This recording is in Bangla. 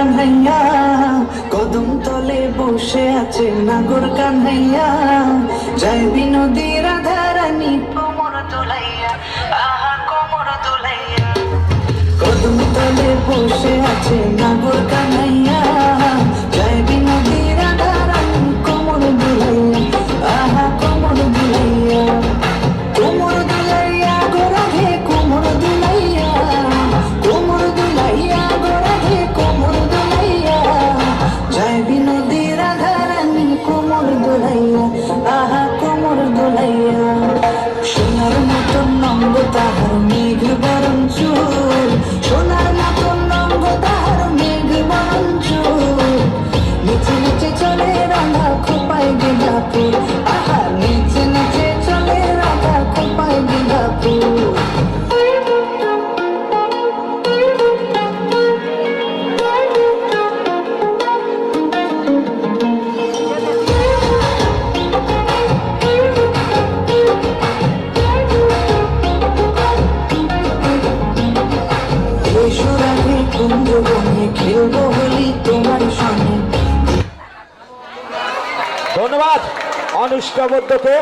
কানহাইয়া, কদম তলে বসে আছে নাগর কানহাইয়া, যায় বিনোদী রাধারানী কোমর দোলাইয়া, আহা কোমর দোলাইয়া। কদম তলে বসে আছে নাগর কানহাইয়া, যায় বিনোদী রাধারানী কোমর দোলাইয়া, আহা কোমর দোলাইয়া। কোমর দোলাইয়া গো রাধে কোমর দোলাইয়া, কোমর দোলাইয়া গো রাধে কোমর দোলাইয়া, যায় বিনোদী রাধারানী কোমর দোলাইয়া, আহা কোমর দোলাইয়া। সোনার মতন নঙ্গ তাহার মেঘ বরণ চুল, সোনার মতন নঙ্গ তাহার মেঘ বরণ চুল, নিচে নিচে চলে রাধা খোপায় গেঁদা ফুল, আহা নিচে নিচে চলে রাধা খোপায় গেঁদা ফুল। সুরাধে কুঞ্জ বনে খেলবো হোলি তোমার সঙ্গে। ধন্যবাদ অনুষ্কা বৈদ্যকে।